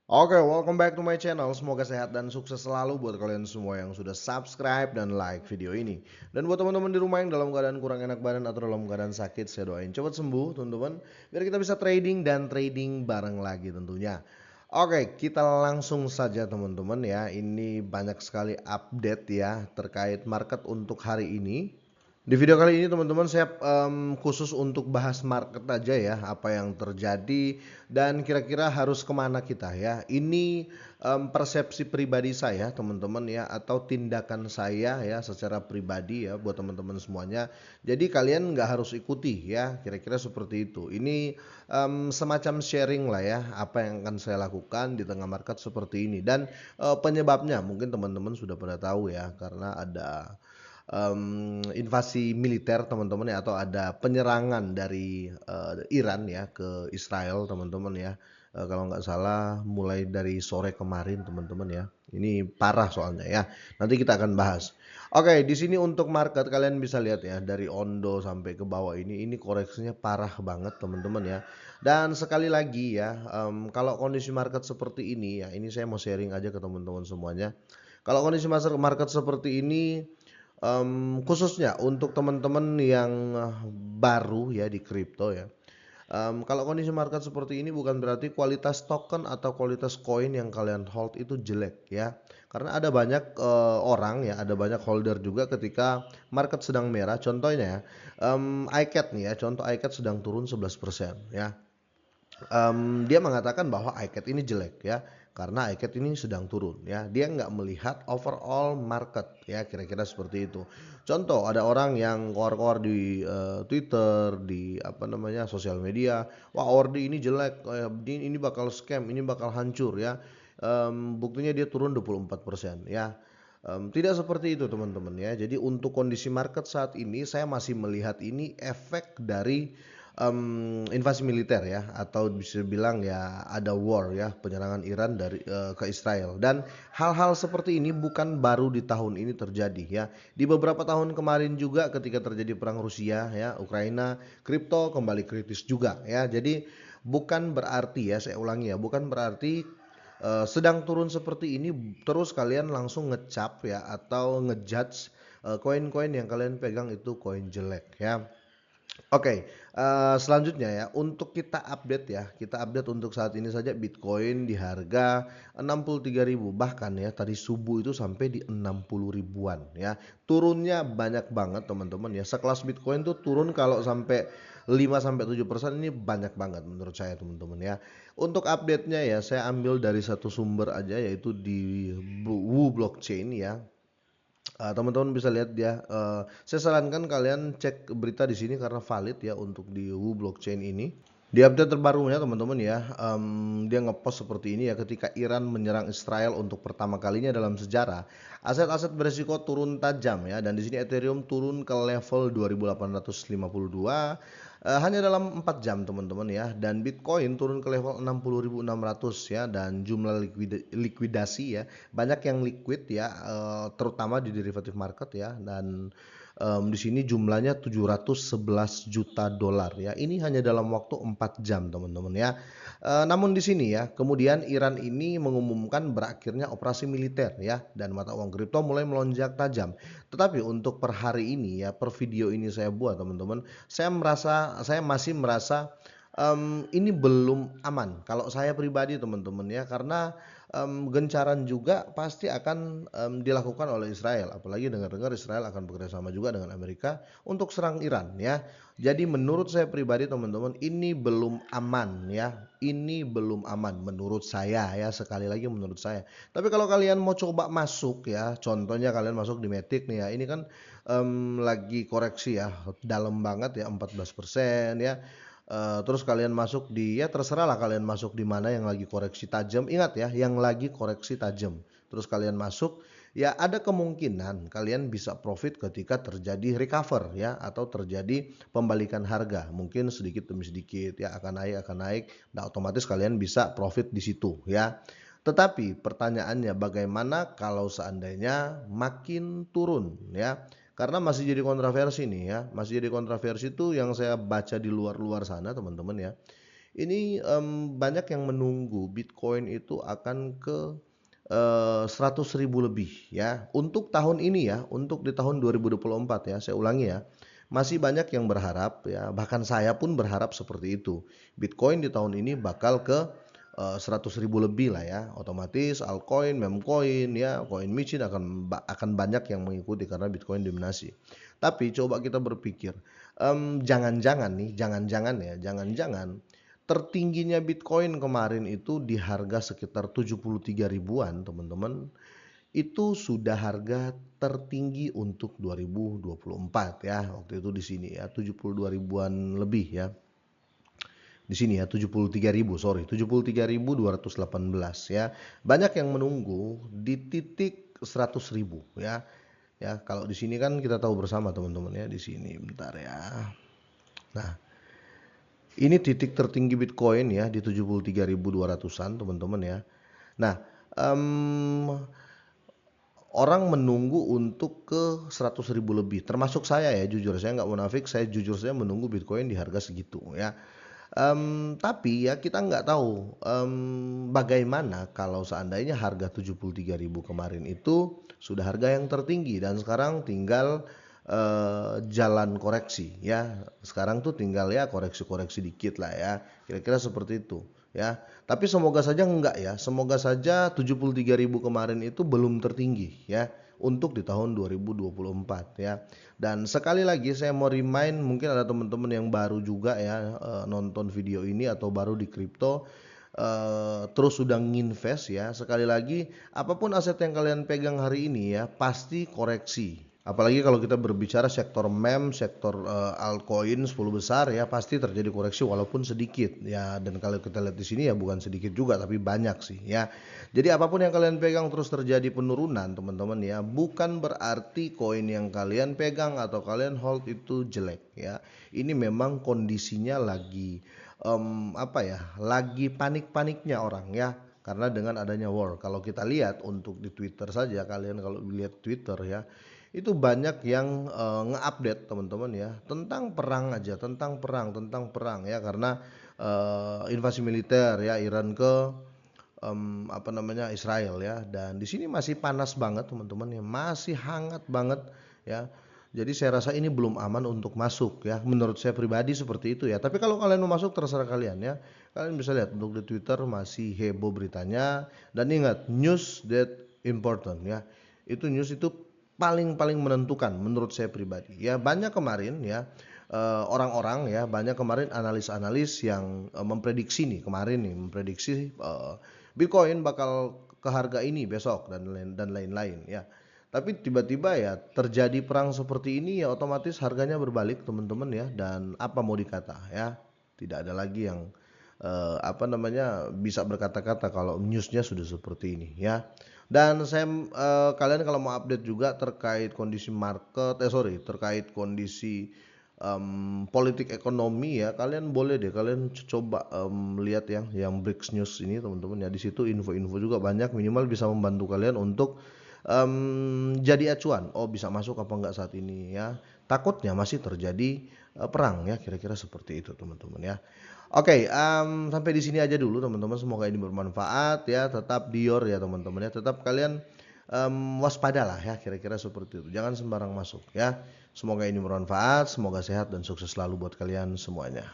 Oke, welcome back to my channel. Semoga sehat dan sukses selalu buat kalian semua yang sudah subscribe dan like video ini. Dan buat teman-teman di rumah yang dalam keadaan kurang enak badan atau dalam keadaan sakit, saya doain cepat sembuh, teman-teman, biar kita bisa trading dan trading bareng lagi tentunya. Oke, kita langsung saja teman-teman ya. Ini banyak sekali update ya terkait market untuk hari ini. Di video kali ini teman-teman saya khusus untuk bahas market aja ya, apa yang terjadi dan kira-kira harus kemana kita ya. Ini persepsi pribadi saya teman-teman ya, atau tindakan saya ya secara pribadi ya buat teman-teman semuanya. Jadi kalian nggak harus ikuti ya, kira-kira seperti itu. Ini semacam sharing lah ya, apa yang akan saya lakukan di tengah market seperti ini. Dan penyebabnya mungkin teman-teman sudah pada tahu ya, karena ada invasi militer teman-teman ya, atau ada penyerangan dari Iran ya ke Israel teman-teman ya. Kalau nggak salah mulai dari sore kemarin teman-teman ya. Ini parah soalnya ya. Nanti kita akan bahas. Oke, di sini untuk market kalian bisa lihat ya, dari Ondo sampai ke bawah ini koreksinya parah banget teman-teman ya. Dan sekali lagi ya, kalau kondisi market seperti ini ya, ini saya mau sharing aja ke teman-teman semuanya. Kalau kondisi market seperti ini, khususnya untuk teman-teman yang baru ya di kripto ya. Kalau kondisi market seperti ini bukan berarti kualitas token atau kualitas koin yang kalian hold itu jelek ya. Karena ada banyak orang ya, ada banyak holder juga ketika market sedang merah. Contohnya ya, iCat nih ya, contoh iCat sedang turun 11% ya. Dia mengatakan bahwa iCat ini jelek ya, karena iCat ini sedang turun ya. Dia nggak melihat overall market ya, kira-kira seperti itu. Contoh, ada orang yang koar-koar di Twitter, di apa namanya, sosial media, wah ordi ini jelek, ini bakal scam, ini bakal hancur ya. Buktinya dia turun 24% ya. Tidak seperti itu teman-teman ya. Jadi untuk kondisi market saat ini saya masih melihat ini efek dari invasi militer ya, atau bisa bilang ya ada war ya, penyerangan Iran dari ke Israel. Dan hal-hal seperti ini bukan baru di tahun ini terjadi ya. Di beberapa tahun kemarin juga ketika terjadi perang Rusia ya Ukraina, kripto kembali kritis juga ya. Jadi bukan berarti ya, saya ulangi ya, bukan berarti sedang turun seperti ini terus kalian langsung ngecap ya, atau ngejudge koin-koin yang kalian pegang itu koin jelek ya. Oke, selanjutnya ya, untuk kita update ya, kita update untuk saat ini saja Bitcoin di harga 63.000, bahkan ya tadi subuh itu sampai di 60 ribuan ya. Turunnya banyak banget teman-teman ya. Sekelas Bitcoin tuh turun kalau sampai 5 sampai 7% ini banyak banget menurut saya teman-teman ya. Untuk update-nya ya, saya ambil dari satu sumber aja, yaitu di Wu Blockchain ya. Teman-teman bisa lihat ya, saya sarankan kalian cek berita di sini karena valid ya untuk di Wu Blockchain ini. Di update terbarunya teman-teman ya, dia ngepost seperti ini ya, ketika Iran menyerang Israel untuk pertama kalinya dalam sejarah, aset-aset beresiko turun tajam ya, dan di sini Ethereum turun ke level 2.852 hanya dalam 4 jam teman-teman ya, dan Bitcoin turun ke level 60.600 ya, dan jumlah likuidasi ya, banyak yang liquid ya, terutama di derivative market ya, dan di sini jumlahnya 711 juta dolar ya. Ini hanya dalam waktu 4 jam teman-teman ya. Namun di sini ya, kemudian Iran ini mengumumkan berakhirnya operasi militer ya, dan mata uang kripto mulai melonjak tajam. Tetapi untuk per hari ini ya, per video ini saya buat teman-teman, saya masih merasa ini belum aman. Kalau saya pribadi teman-teman ya, karena gencaran juga pasti akan dilakukan oleh Israel. Apalagi dengar-dengar Israel akan bekerjasama juga dengan Amerika untuk serang Iran ya. Jadi menurut saya pribadi teman-teman, ini belum aman ya. Ini belum aman menurut saya ya. Sekali lagi menurut saya. Tapi kalau kalian mau coba masuk ya, contohnya kalian masuk di Matic nih ya. Ini kan lagi koreksi ya, dalam banget ya, 14% ya. Terus kalian masuk di, ya terserah lah kalian masuk di mana yang lagi koreksi tajam. Ingat ya, yang lagi koreksi tajam. Terus kalian masuk, ya ada kemungkinan kalian bisa profit ketika terjadi recover ya, atau terjadi pembalikan harga. Mungkin sedikit demi sedikit ya, akan naik akan naik. Nah, otomatis kalian bisa profit di situ ya. Tetapi pertanyaannya, bagaimana kalau seandainya makin turun ya? Karena masih jadi kontroversi nih ya, masih jadi kontroversi itu yang saya baca di luar-luar sana teman-teman ya. ini banyak yang menunggu Bitcoin itu akan ke 100.000 lebih ya. Untuk tahun ini ya, untuk di tahun 2024 ya, saya ulangi ya. Masih banyak yang berharap ya, bahkan saya pun berharap seperti itu. Bitcoin di tahun ini bakal ke 100.000 lebih lah ya. Otomatis altcoin, memecoin ya, coin machine akan banyak yang mengikuti karena Bitcoin dominasi. Tapi coba kita berpikir, jangan-jangan nih, jangan-jangan ya, jangan-jangan tertingginya Bitcoin kemarin itu di harga sekitar 73 ribuan teman-teman, itu sudah harga tertinggi untuk 2024 ya, waktu itu di sini ya 72 ribuan lebih ya. Di sini ya 73 ribu, sorry 73.218 ya. Banyak yang menunggu di titik 100 ribu ya. Ya, kalau di sini kan kita tahu bersama teman-teman ya, di sini bentar ya. Nah, ini titik tertinggi Bitcoin ya di 73.200-an teman-teman ya. Nah, orang menunggu untuk ke 100 ribu lebih. Termasuk saya ya, jujur saya nggak munafik, saya jujur saya menunggu Bitcoin di harga segitu ya. Tapi ya kita nggak tahu bagaimana kalau seandainya harga 73 ribu kemarin itu sudah harga yang tertinggi dan sekarang tinggal jalan koreksi ya. Sekarang tuh tinggal ya koreksi-koreksi dikit lah ya. Kira-kira seperti itu ya. Tapi semoga saja enggak ya. Semoga saja 73 ribu kemarin itu belum tertinggi ya untuk di tahun 2024 ya. Dan sekali lagi saya mau remind, mungkin ada teman-teman yang baru juga ya nonton video ini atau baru di kripto, terus sudah nginvest ya. Sekali lagi, apapun aset yang kalian pegang hari ini ya pasti koreksi. Apalagi kalau kita berbicara sektor meme, sektor altcoin 10 besar ya pasti terjadi koreksi walaupun sedikit ya. Dan kalau kita lihat di sini ya bukan sedikit juga tapi banyak sih ya. Jadi apapun yang kalian pegang terus terjadi penurunan teman-teman ya, bukan berarti koin yang kalian pegang atau kalian hold itu jelek ya. Ini memang kondisinya lagi apa ya, lagi panik-paniknya orang ya. Karena dengan adanya war, kalau kita lihat untuk di Twitter saja, kalian kalau lihat Twitter ya, itu banyak yang nge-update teman-teman ya tentang perang aja, tentang perang ya, karena invasi militer ya Iran ke apa namanya Israel ya, dan di sini masih panas banget teman-teman ya, masih hangat banget ya. Jadi saya rasa ini belum aman untuk masuk ya, menurut saya pribadi seperti itu ya. Tapi kalau kalian mau masuk terserah kalian ya. Kalian bisa lihat untuk di Twitter masih heboh beritanya, dan ingat news that important ya. Itu news itu paling menentukan menurut saya pribadi ya. Banyak kemarin ya orang-orang ya, banyak kemarin analis-analis yang memprediksi nih kemarin nih, memprediksi Bitcoin bakal ke harga ini besok dan lain-lain ya. Tapi tiba-tiba ya terjadi perang seperti ini ya, otomatis harganya berbalik teman-teman ya, dan apa mau dikata ya, tidak ada lagi yang apa namanya bisa berkata-kata kalau newsnya sudah seperti ini ya. Dan saya kalian kalau mau update juga terkait kondisi market, terkait kondisi politik ekonomi ya, kalian boleh deh kalian coba lihat yang Breaks News ini teman-teman ya. Di situ info-info juga banyak, minimal bisa membantu kalian untuk jadi acuan. Oh bisa masuk apa enggak saat ini ya. Takutnya masih terjadi perang ya, kira-kira seperti itu teman-teman ya. Oke, sampai di sini aja dulu teman-teman. Semoga ini bermanfaat ya. Tetap dior ya teman-teman ya. Tetap kalian waspadalah ya, kira-kira seperti itu. Jangan sembarang masuk ya. Semoga ini bermanfaat. Semoga sehat dan sukses selalu buat kalian semuanya.